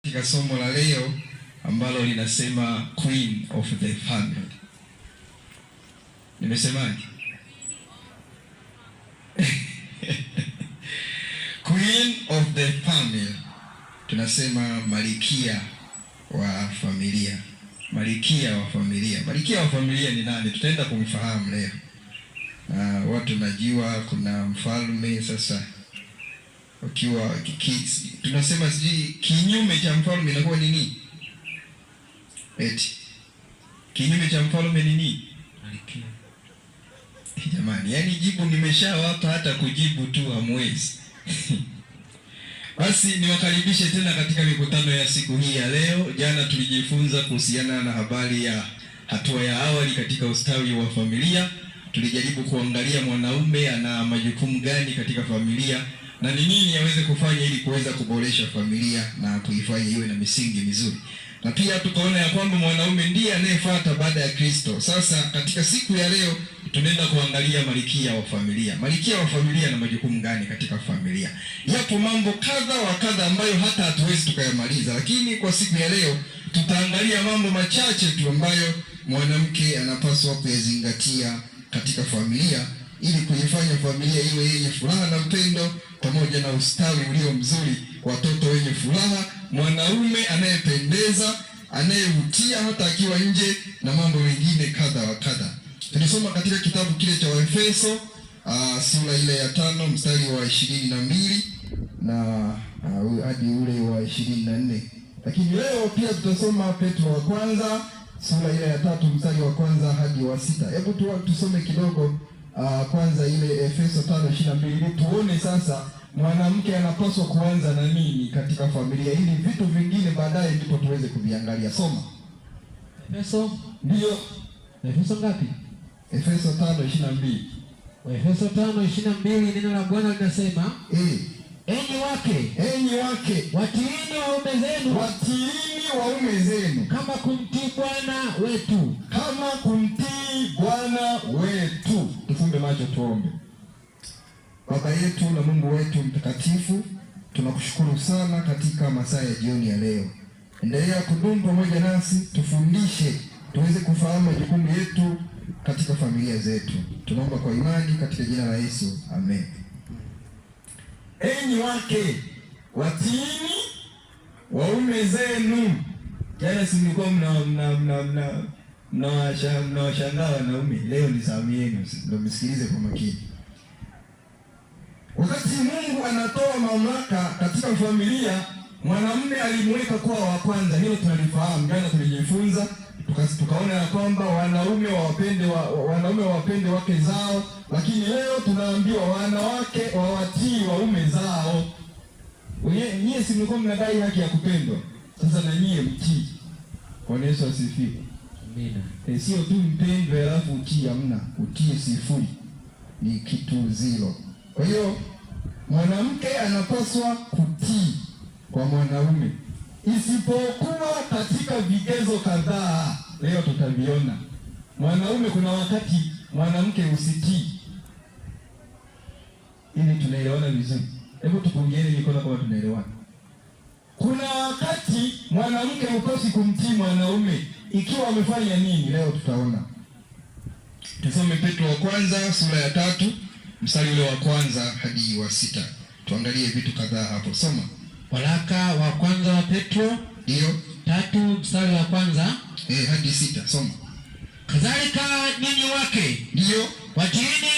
Katika somo la leo ambalo linasema Queen of the Family. Nimesemaje? Queen of the Family. Tunasema malkia wa familia. Malkia wa familia. Malkia wa familia ni nani? Tutaenda kumfahamu leo. Watu najua kuna mfalme sasa. Ukiwa tunasema siji kinyume cha mfalme inakuwa nini? Eti kinyume cha mfalme ni nini? Malkia. Jamani, yani jibu nimeshawapa, hata kujibu tu hamwezi. Basi niwakaribishe tena katika mikutano ya siku hii ya leo. Jana tulijifunza kuhusiana na habari ya hatua ya awali katika ustawi wa familia. Tulijaribu kuangalia mwanaume ana majukumu gani katika familia na ni nini yaweze kufanya ili kuweza kuboresha familia na kuifanya iwe na misingi mizuri. Na pia tukaona ya kwamba mwanaume ndiye anayefuata baada ya Kristo. Sasa katika siku ya leo tunaenda kuangalia malkia wa familia. Malkia wa familia na majukumu gani katika familia? Yapo mambo kadha wa kadha ambayo hata hatuwezi tukayamaliza, lakini kwa siku ya leo tutaangalia mambo machache tu ambayo mwanamke anapaswa kuyazingatia katika familia ili kuifanya familia iwe yenye furaha na upendo pamoja na ustawi ulio mzuri, watoto wenye furaha, mwanaume anayependeza, anayevutia hata akiwa nje na mambo mengine kadha wa kadha. Tulisoma katika kitabu kile cha Waefeso sura ile ya 5 mstari wa 22 na hadi ule wa 24. Lakini leo pia tutasoma Petro wa kwanza sura ile ya 3 mstari wa kwanza hadi wa 6. Hebu tusome kidogo kwanza ile Efeso 5:22 tuone sasa mwanamke anapaswa kuanza na nini katika familia, ili vitu vingine baadaye ndipo tuweze kuviangalia. Soma. Efeso ndio. Efeso ngapi? Efeso 5:22. Efeso 5:22 neno la Bwana linasema, enyi wake watiini waume zenu kama kumtii Bwana wetu. Tufumbe macho tuombe. Baba yetu na Mungu wetu mtakatifu, tunakushukuru sana katika masaa ya jioni ya leo. Endelea kudumu pamoja nasi, tufundishe tuweze kufahamu majukumu yetu katika familia zetu. Tunaomba kwa imani katika jina la Yesu. Amen. Enyi wake watiini waume zenu. Jana si mlikuwa mnawashangaa wanaume, leo ni zamu yenu, ndio msikilize kwa makini. Wakati Mungu anatoa mamlaka katika familia, mwanamume alimweka kuwa wa kwanza. Hilo tunalifahamu. Jana tulijifunza tukaona ya kwamba wanaume wawapende wake zao, lakini leo tunaambiwa wanawake wawatii waume zao. Nyie si mlikuwa mnadai haki ya kupendwa, sasa na nyie mtii. Bwana Yesu asifiwe. Amina. Sio tu mpendwe alafu utii, hamna. Utii sifuri, ni kitu zero. Kwa hiyo mwanamke anapaswa kutii kwa mwanaume, isipokuwa katika vigezo kadhaa. Leo tutaviona. Mwanaume kuna wakati mwanamke usitii. Ili tunaelewana vizuri. Hebu tupungieni mikono kama tunaelewana. Kuna wakati mwanamke ukosi kumtii mwanaume ikiwa amefanya nini? Leo tutaona. Tusome Petro wa kwanza sura ya 3 mstari ule wa kwanza hadi wa 6. Tuangalie vitu kadhaa hapo. Soma. Waraka wa kwanza wa Petro ndio 3 mstari wa kwanza hadi 6. Soma. Kadhalika ninyi wake ndio watiini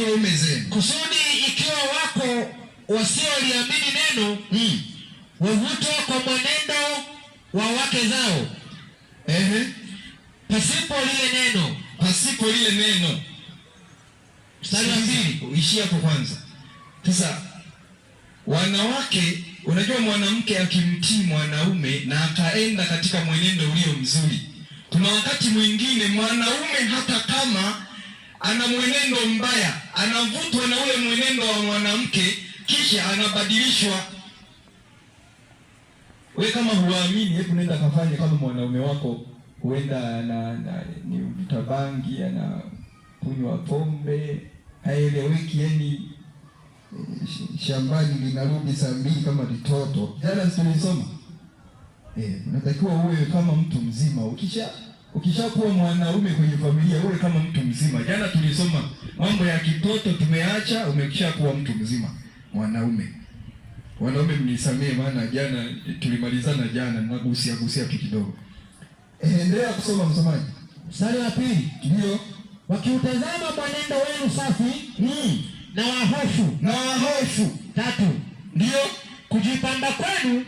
waume zenu kusudi ikiwa wako wasioliamini neno wavutwa kwa mwenendo wa wake zao pasipo lile neno. Mstari wa 2 ishia hapo kwanza. Sasa wanawake, unajua mwanamke akimtii mwanaume na akaenda katika mwenendo ulio mzuri, kuna wakati mwingine mwanaume hata kama ana mwenendo mbaya, anavutwa na ule mwenendo wa mwanamke, kisha anabadilishwa. Wewe kama huamini, hebu nenda kafanye kama mwanaume wako huenda ni mtabangi, ana kunywa pombe, haeleweki, yani shambani linarudi saa 2 kama litoto. Jana tulisoma Unatakiwa uwe kama mtu mzima. Ukishakuwa mwanaume kwenye familia, uwe kama mtu mzima. Jana tulisoma mambo ya kitoto tumeacha, umekishakuwa mtu mzima, mwanaume. Wanaume mnisamee, maana jana tulimalizana jana nagusia tu kidogo. Endelea kusoma msomaji. Mstari wa 2. Ndio. Wakiutazama mwenendo wenu safi na wahofu. 3. Ndio. Kujipamba kwenu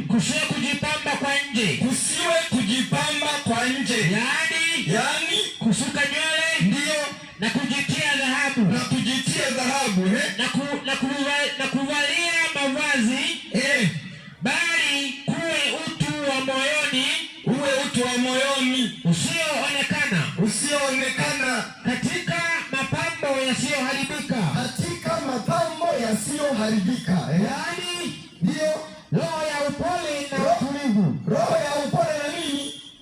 kusiwe kujipamba kwa nje. Yaani kusuka nywele. Ndio. Na kujitia dhahabu. Na kuvalia mavazi. Bali kuwe utu wa moyoni usioonekana katika mapambo yasiyoharibika. Yaani ndio roho ya upole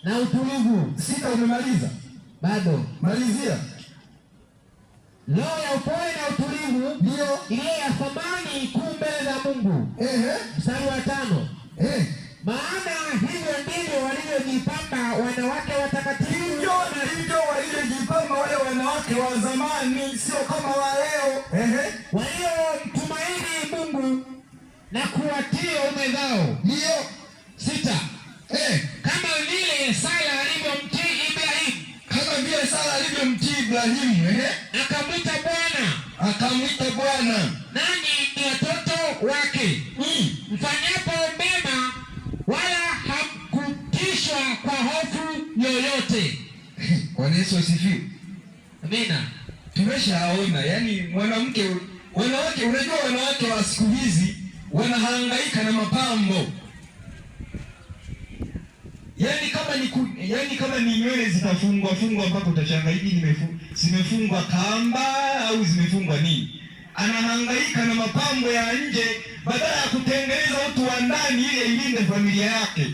na utulivu. 6 umemaliza? Bado. Malizia. Roho ya upole na utulivu ndio ile ya thamani kuu mbele za Mungu. Mstari wa 5. Maana hivyo ndivyo walivyojipamba wanawake watakatifu. Hivyo ndivyo walivyojipamba wale wanawake wa zamani, sio kama wa leo. Waliomtumaini Mungu na kuwatii waume zao. Ndio. 6. Kama vile Sara alivyomtii Ibrahimu. Akamwita Bwana. Nanyi ni watoto wake. Mfanyapo mema wala hamkutishwa kwa hofu yoyote. Bwana Yesu asifiwe. Amina. Tumeshaona, yani wanawake, unajua wanawake wa siku hizi wanahangaika na mapambo. Yani kama ni nywele zitafungwa mpaka utashangaa hivi zimefungwa kamba au zimefungwa nini? Anahangaika na mapambo ya nje badala ya kutengeneza utu wa ndani ili ilinde familia yake.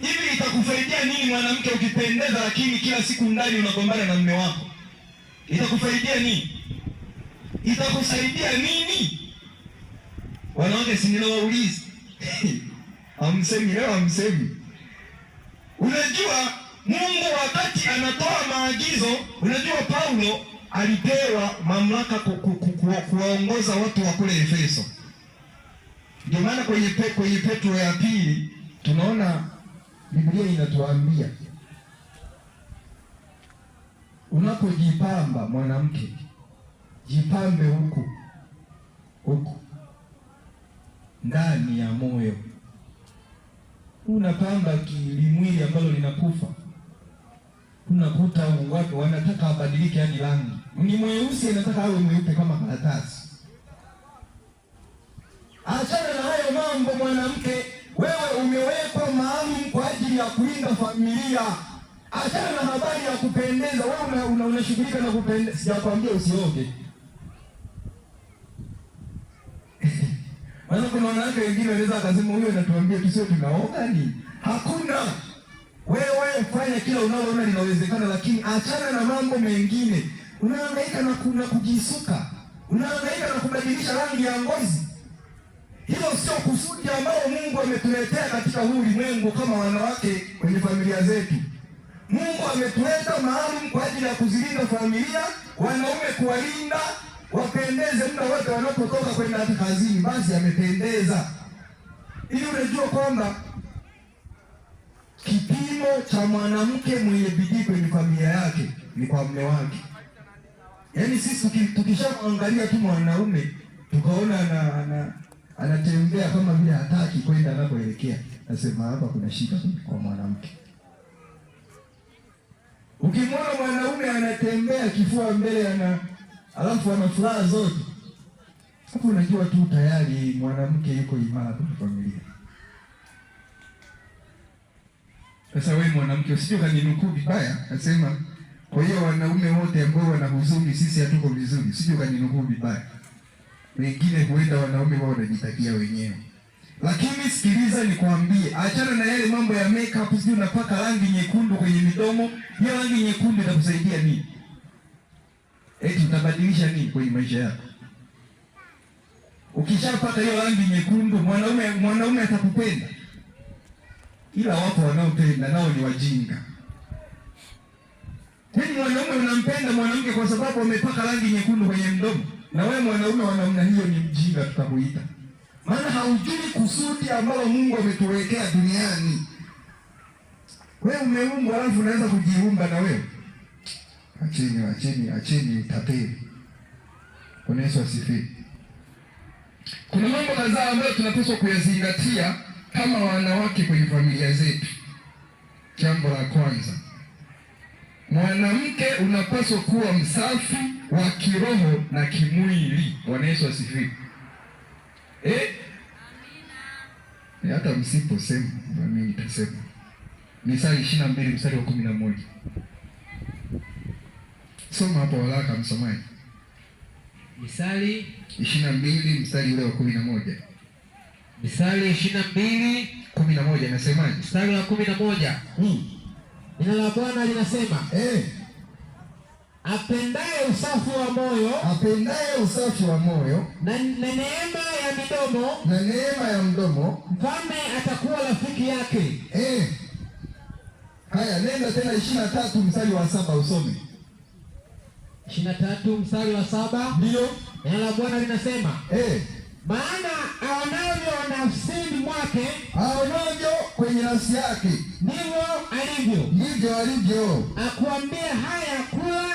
Hivi itakufaidia nini mwanamke ukipendeza lakini kila siku ndani unagombana na mume wako? Itakufaidia nini? Itakusaidia nini? Wanawake si ninawauliza. Hamsemi leo, hamsemi. Unajua Mungu wakati anatoa maagizo, unajua Paulo alipewa mamlaka kuwaongoza watu wa kule Efeso. Ndio maana kwenye Petro ya pili tunaona Biblia inatuambia unapojipamba mwanamke, jipambe huku ndani ya moyo. Unapamba kilimwili ambalo linakufa. Unakuta watu wanataka abadilike hadi rangi. Ni mweusi anataka awe mweupe kama karatasi. Achana na hayo mambo mwanamke, wewe umewekwa maalum kwa ajili ya kulinda familia. Achana na habari ya kupendeza, wewe unashughulika na kupendeza. Sijakwambia usioge. Maana kuna wanawake wengine wanaweza akasema huyo anatuambia tusio tunaoga ni. Hakuna. Wewe fanya kila unaloona linawezekana, lakini achana na mambo mengine. Unahangaika na kujisuka. Unahangaika na kubadilisha rangi ya ngozi. Hilo sio kusudi ambalo Mungu ametuletea katika huu ulimwengu kama wanawake kwenye familia zetu. Mungu ametuleta maalum kwa ajili ya kuzilinda familia, wanaume kuwalinda, wapendeze muda wote wanapotoka kwenda hata kazini, basi amependeza. Ili unajua kwamba kipimo cha mwanamke mwenye bidii kwenye familia yake ni kwa mume wake. Yaani sisi tukishamwangalia tu mwanaume tukaona anatembea kama vile hataki kwenda anakoelekea, nasema hapa kuna shida kwa mwanamke. Ukimwona mwanaume anatembea kifua mbele alafu ana furaha zote, hapo unajua tu tayari mwanamke yuko imara kwa familia. Sasa wewe mwanamke usije kaninukuu vibaya, nasema kwa hiyo wanaume wote ambao wana huzuni sisi hatuko vizuri, usije kaninukuu vibaya. Wengine huenda wanaume wao wanajitakia wenyewe. Lakini sikiliza nikwambie, achana na yale mambo ya makeup, sio unapaka rangi nyekundu kwenye midomo. Hiyo rangi nyekundu itakusaidia nini? Eti utabadilisha nini kwenye maisha yako? Ukishapata hiyo rangi nyekundu, mwanaume atakupenda. ila wapo wanaopenda, nao ni wajinga. Yaani mwanaume unampenda mwanamke kwa sababu amepaka rangi nyekundu kwenye mdomo, na wewe mwanaume wa namna hiyo ni mjinga tutakuita. Maana haujui kusudi ambalo Mungu ametuwekea duniani. Wewe umeumbwa alafu unaweza kujiumba na wewe. Acheni tapeli. Bwana Yesu asifiwe. Kuna mambo kadhaa ambayo tunapaswa kuyazingatia kama wanawake kwenye familia zetu. Jambo la kwanza, mwanamke unapaswa kuwa msafi wa kiroho na kimwili. Bwana Yesu asifiwe. Hata msiposema mimi nitasema. Mithali 22 mstari wa 11. Soma hapo haraka msomaji. Mithali 22 mstari ule wa 11. Mithali 22:11 inasemaje? Mstari wa 11. Neno la Bwana linasema, apendaye usafi wa moyo na neema ya mdomo mfalme atakuwa rafiki yake. Haya, nenda tena 23 mstari wa 7 usome. 23 mstari wa 7. Ndio. Neno la Bwana linasema, maana aonavyo nafsini mwake, aonavyo kwenye nafsi yake, ndivyo alivyo. Akuambia haya, kula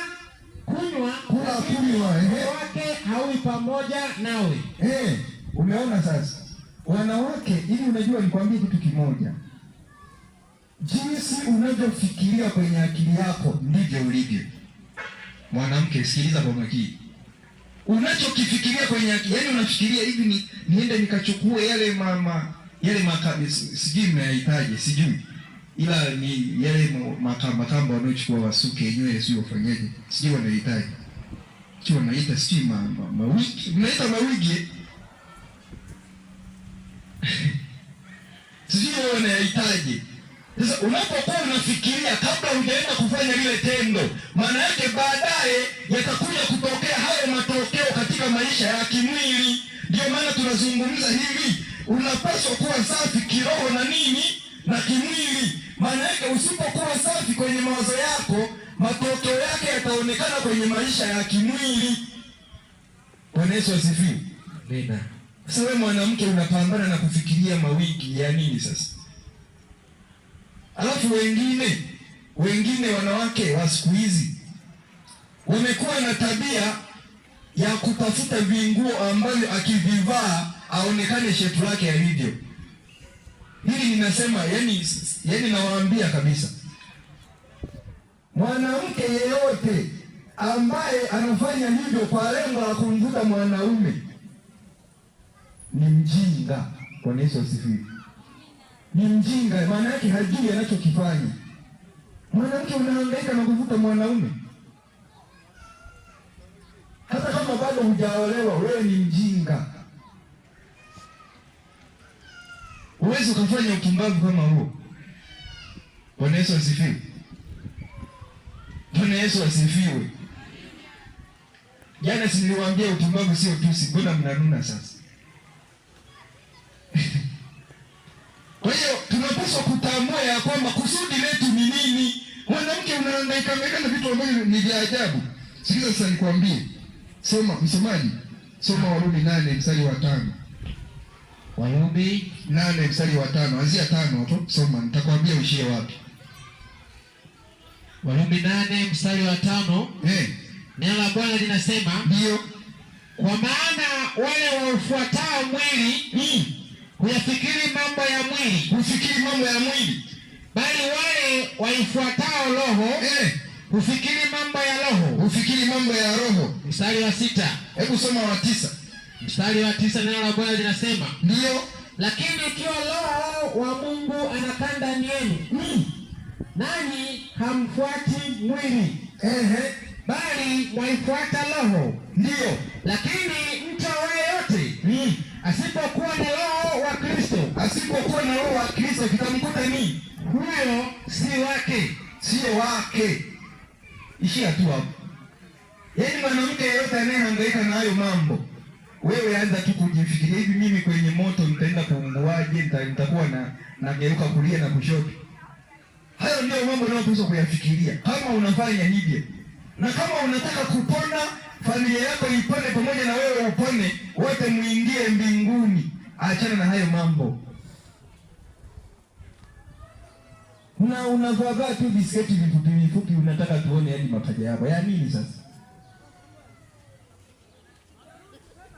kunywa, wake haui pamoja nawe. Umeona sasa? Wanawake, ili unajua nikwambie kitu kimoja. Jinsi unavyofikiria kwenye akili yako ndivyo ulivyo. Mwanamke, sikiliza kwa makini. Unachokifikiria kwenye akili, yani unafikiria hivi, niende nikachukue yale sijui mnayahitaji, sijui. Ila ni yale makamba wanaochukua wasuke nywele, sio wafanyaje? Sijui wanahitaji. Sio wanaita sijui mawigi. Mnaita mawigi. Sijui wanahitaji. Sasa unapokuwa unafikiria kabla hujaenda kufanya lile tendo, maana yake baadaye yatakuja kutokea hayo matokeo katika maisha ya kimwili. Ndio maana tunazungumza hivi, unapaswa kuwa safi kiroho na nini na kimwili. Maana yake usipokuwa safi kwenye mawazo yako, matokeo yake yataonekana kwenye maisha ya kimwili. Bwana Yesu asifiwe. Amen. Sasa wewe mwanamke unapambana na kufikiria mawigi ya nini sasa? Alafu wengine wanawake wa siku hizi wamekuwa na tabia ya kutafuta vinguo ambavyo akivivaa aonekane shepu lake alivyo. Hili ninasema yani nawaambia kabisa, mwanamke yeyote ambaye anafanya hivyo kwa lengo la kumvuta mwanaume ni mjinga. Bwana Yesu asifiwe. Ni mjinga, maana yake hajui anachokifanya. Mwanamke unahangaika na kuvuta mwanaume, hata kama bado hujaolewa, wewe ni mjinga. Huwezi ukafanya upumbavu kama huo. Bwana Yesu asifiwe. Bwana Yesu asifiwe. Jana si niliwaambia upumbavu sio tusi, mbona mnanuna sasa? Kwa hiyo tunapaswa kutambua ya kwamba kusudi letu ni nini. Mwanamke unahangaika na vitu ambavyo ni vya ajabu. Sikiliza sasa nikwambie. Soma msomaji. Soma Warumi 8 mstari wa 5. Warumi 8 mstari wa 5. Anzia 5 hapo. Soma, nitakwambia uishie wapi. Warumi 8 mstari wa 5. Neno la Bwana linasema, ndio, kwa maana wale waufuatao mwili huyafikiri mambo ya mwili, bali wale waifuatao roho hufikiri mambo ya roho. Mstari wa 6. Hebu soma wa 9. Mstari wa 9, neno la Bwana linasema, ndio, lakini ikiwa Roho wa Mungu anakaa ndani yenu, nanyi hamfuati mwili, bali mwaifuata roho. Ndio, lakini mtu yeyote asipokuwa na roho wa Kristo, kitamkuta nini? Huyo sio wake. Ishia tu hapo. Yaani mwanamke yeyote anayehangaika na hayo mambo, wewe anza tu kujifikiria, hivi mimi kwenye moto nitaenda kuunguaje? Nitakuwa nageuka kulia na kushoto? Hayo ndio mambo unayopaswa kuyafikiria kama unafanya hivyo. Na kama unataka kupona, familia yako ipone pamoja na wewe upone, wote muingie mbinguni. Achana na hayo mambo. Unavaa tu bisketi vifupi, unataka tuone hadi mapaja yako. Ya nini sasa?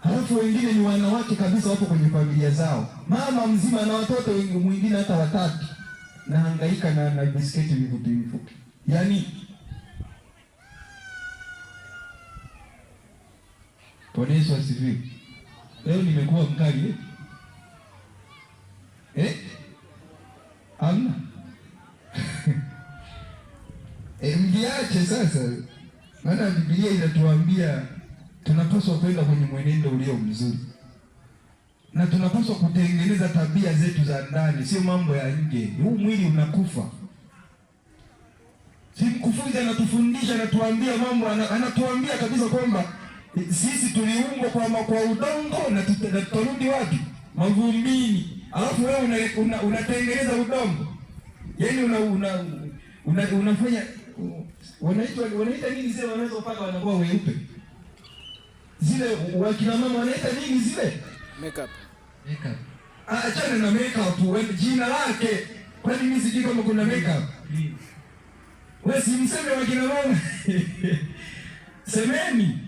Halafu wengine ni wanawake kabisa, wapo kwenye familia zao, mama mzima na watoto mwingine hata watatu, na hangaika na bisketi vifupi. Yaani Bwana Yesu asifiwe. Leo nimekuwa mkali Amna. Mjiache sasa. Maana Biblia inatuambia tunapaswa kwenda kwenye mwenendo ulio mzuri. Na tunapaswa kutengeneza tabia zetu za ndani, sio mambo ya nje. Huu mwili unakufa. Si mkufunzi anatufundisha, anatuambia mambo, anatuambia kabisa kwamba sisi tuliumbwa kwa udongo na tutarudi wapi? Mavumbini. Alafu wewe unatengeneza udongo. Yaani unafanya wanaita nini zile wanazopaka wanakuwa weupe? Zile wakina mama wanaita nini zile? Makeup. Achana na makeup, jina lake. Kwani mimi sijui kama kuna makeup? Wewe si mseme wakina mama. Semeni.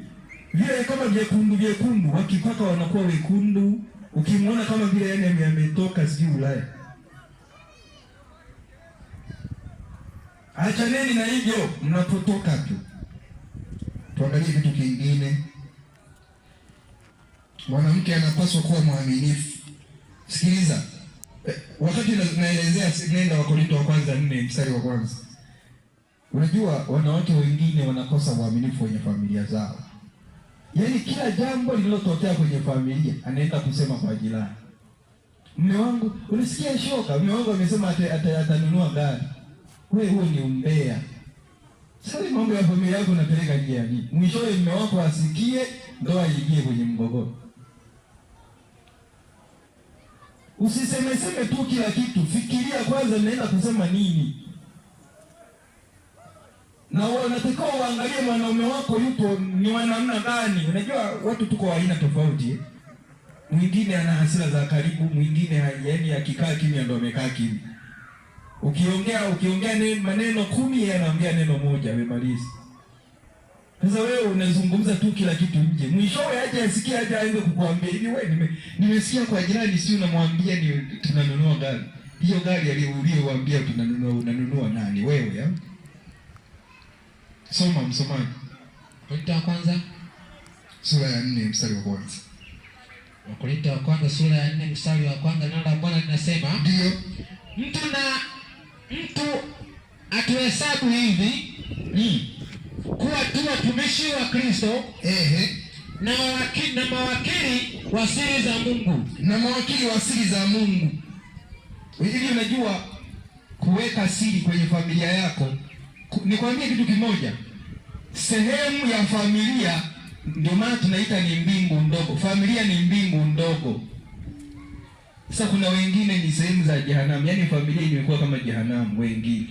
Vile kama vyekundu wakipaka wanakuwa wekundu. Ukimwona kama vile yani ametoka sijui Ulaya. Achaneni na hivyo mnapotoka tu. Tuangalie kitu kingine. Mwanamke anapaswa kuwa mwaminifu. Sikiliza. Wakati naelezea nenda Wakorintho wa kwanza 4 mstari wa kwanza. Unajua wanawake wengine wanakosa uaminifu kwenye familia zao. Yaani kila jambo lililotokea kwenye familia anaenda kusema kwa jirani. Mume wangu, unasikia shoka, mume wangu amesema atanunua gari. Wewe huo ni umbea. Sasa mambo ya familia yako unapeleka njia gani? Mwishowe mume wako asikie, ndoa iingie kwenye mgogoro. Usiseme tu kila kitu, fikiria kwanza naenda kusema nini. Na unatakiwa uangalie mwanaume wako yupo ni wa namna gani. Unajua watu tuko aina tofauti. Mwingine ana hasira za karibu, mwingine yaani akikaa kimya ndo amekaa kimya. Ukiongea maneno 10 yeye anaongea neno moja amemaliza. Sasa wewe unazungumza tu kila kitu nje. Mwishowe aje asikie aje aanze kukuambia hivi wewe nimesikia kwa jirani si unamwambia ni tunanunua gari. Hiyo gari aliyowaambia unanunua nani wewe ya? Soma msomaji. Wakorintho wa kwanza sura ya 4 mstari wa kwanza. Wakorintho wa kwanza sura ya 4 mstari wa kwanza, neno la Bwana linasema, ndio mtu atuhesabu hivi kuwa tu watumishi wa Kristo na mawakili wa siri za Mungu. Na mawakili wa siri za Mungu. Hivi unajua kuweka siri kwenye familia yako. Nikwambie kitu kimoja. Sehemu ya familia ndio maana tunaita ni mbingu ndogo. Familia ni mbingu ndogo. Sasa kuna wengine ni sehemu za jehanamu. Yaani familia imekuwa kama jehanamu wengine.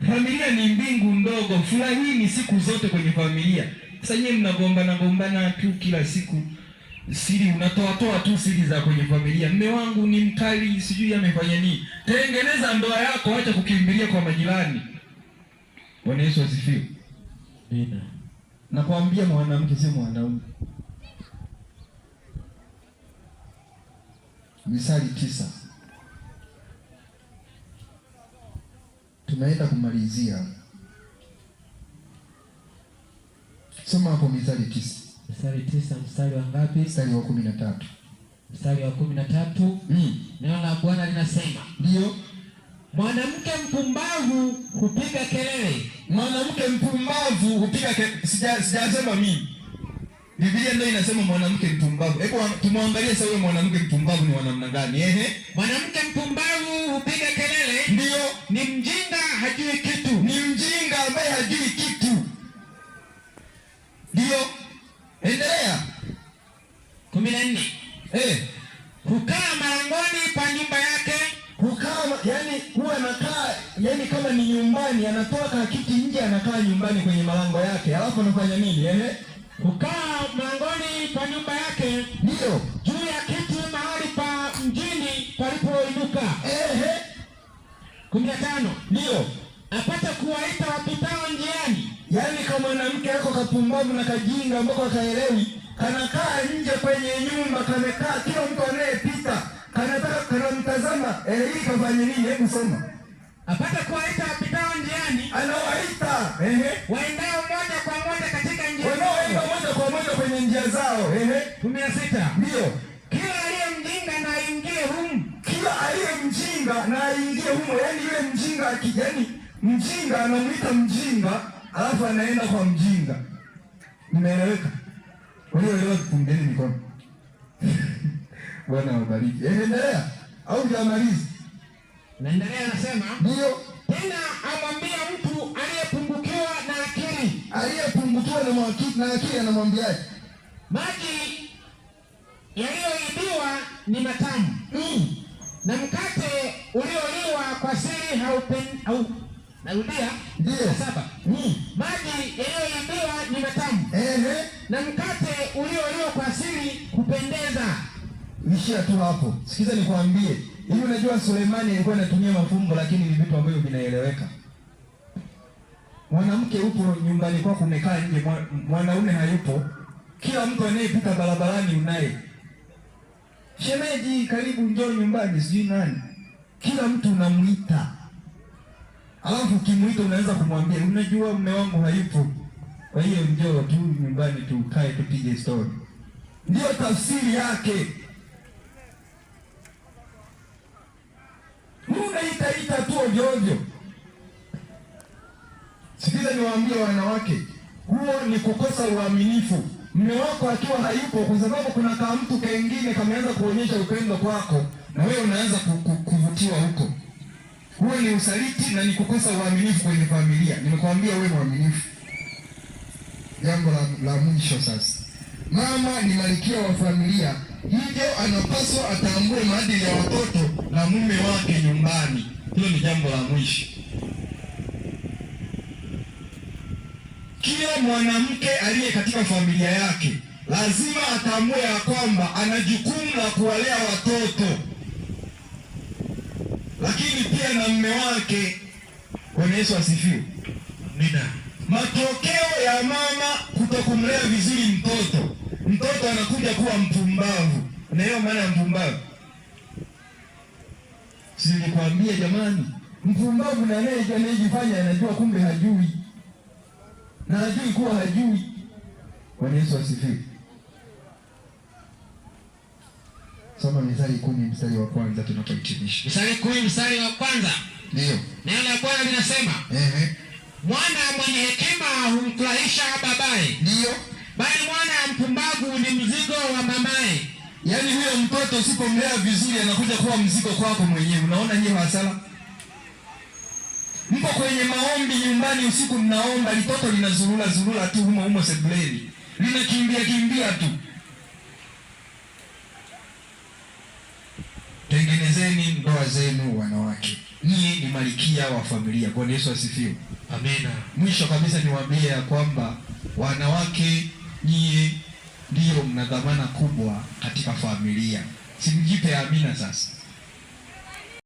Familia ni mbingu ndogo. Furahini siku zote kwenye familia. Sasa nyinyi mnagombana tu kila siku. Siri unatoa tu siri za kwenye familia. Mume wangu ni mkali, sijui amefanya nini. Tengeneza ndoa yako, acha kukimbilia kwa majirani. Bwana Yesu asifiwe. Amina. Nakwambia mwanamke si mwanaume. Mithali 9. Tunaenda kumalizia. Soma hapo Mithali 9. Mithali 9 mstari wa ngapi? Mstari wa 13. Mstari wa 13. Neno la Bwana linasema, ndio mwanamke mpumbavu hupiga kelele. Mwanamke mpumbavu hupiga kelele. Sijasema mimi. Biblia ndio inasema mwanamke mpumbavu. Hebu tumwangalie sasa huyo mwanamke mpumbavu ni wa namna gani? Mwanamke mpumbavu hupiga kelele. Ndio. Ni mjinga hajui kitu. Ni mjinga ambaye hajui kitu. Ndio. Endelea. 14. Hukaa malangoni pa nyumba yake. Yani huwa anakaa, yani kama ni nyumbani, anatoka kiti nje, anakaa nyumbani kwenye malango yake. Alafu anafanya nini? Hukaa mlangoni pa nyumba yake, ndio, juu ya kiti mahali pa mjini palipoinuka. 15. Ndio, apata kuwaita wapitao njiani. Yani kama mwanamke yako kapumbavu na kajinga ambako kaelewi, kanakaa nje kwenye nyumba, kamekaa, kila mtu anayepita kanataka kanamtazama, hii kafanya nini? Hebu soma. Apata kuwaita wapitao njiani, anawaita waendao moja kwa moja katika njia, wanaoenda moja kwa moja kwenye njia zao. 16. Ndio, kila aliye mjinga na aingie humu. Kila aliye mjinga na aingie humo. Yani yule mjinga, yani mjinga anamuita mjinga, alafu anaenda kwa mjinga. Nimeeleweka? Walioelewa tupungeni mikono. Bwana wabariki. Endelea au jamalizi? Naendelea, anasema ndio, tena amwambia mtu aliyepungukiwa na akili. Aliyepungukiwa na akili anamwambiaje? Maji yaliyoibiwa ni matamu, na mkate ulioliwa kwa siri narudia. Ndio. 7. Maji yaliyoibiwa ni matamu, na mkate ulioliwa kwa siri kupendeza. Ishia tu hapo. Sikiza nikwambie. Hivi unajua Sulemani alikuwa anatumia mafumbo, lakini ni vitu ambavyo vinaeleweka. Mwanamke upo nyumbani kwako, umekaa nje, mwanaume hayupo. Kila mtu anayepita barabarani unaye. Shemeji, karibu, njoo nyumbani, sijui nani. Kila mtu unamuita. Alafu ukimuita unaanza kumwambia, unajua mume wangu hayupo, kwa hiyo njoo tu nyumbani tukae tupige story. Ndio tafsiri yake. Unaita tu ovyo. Sikiza niwaambie wanawake, huo ni kukosa uaminifu. Mume wako akiwa hayupo, kwa sababu kuna kama mtu kengine kameanza kuonyesha upendo kwako, na wewe unaanza kuvutiwa huko. Huo ni usaliti na ni kukosa uaminifu kwenye familia. Nimekwambia wewe mwaminifu. Jambo la mwisho sasa. Mama ni malkia wa familia, hivyo anapaswa atambue maadili ya watoto na mume wake nyumbani. Hilo ni jambo la mwisho. Kila mwanamke aliye katika familia yake lazima atambue ya kwamba ana jukumu la kuwalea watoto, lakini pia na mume wake. Bwana Yesu asifiwe. Amina. Matokeo ya mama kutokumlea vizuri mtoto anakuja kuwa mpumbavu. Unaelewa maana ya mpumbavu? Silikwambia jamani, mpumbavu na anayejifanya anajua kumbe hajui, na hajui kuwa hajui. Bwana Yesu asifiwe. Soma Mithali 10 mstari wa kwanza tunapohitimisha. Mithali 10 mstari wa kwanza. Ndio. Neno la Bwana linasema, mwana mwenye hekima humfurahisha babaye. Ndio. Bali mwana mpumbavu ni mzigo wa mamaye. Yaani huyo mtoto usipomlea vizuri anakuja kuwa mzigo kwako mwenyewe. Unaona hiyo hasara? Mpo kwenye maombi nyumbani usiku, mnaomba, litoto linazurura tu humo sebuleni. Linakimbia tu. Tengenezeni ndoa zenu wanawake. Nyie ni malkia wa familia. Bwana Yesu asifiwe. Amina. Mwisho kabisa niwaambie ya kwamba wanawake nyie ndio mna dhamana kubwa katika familia. Simjipe amina sasa.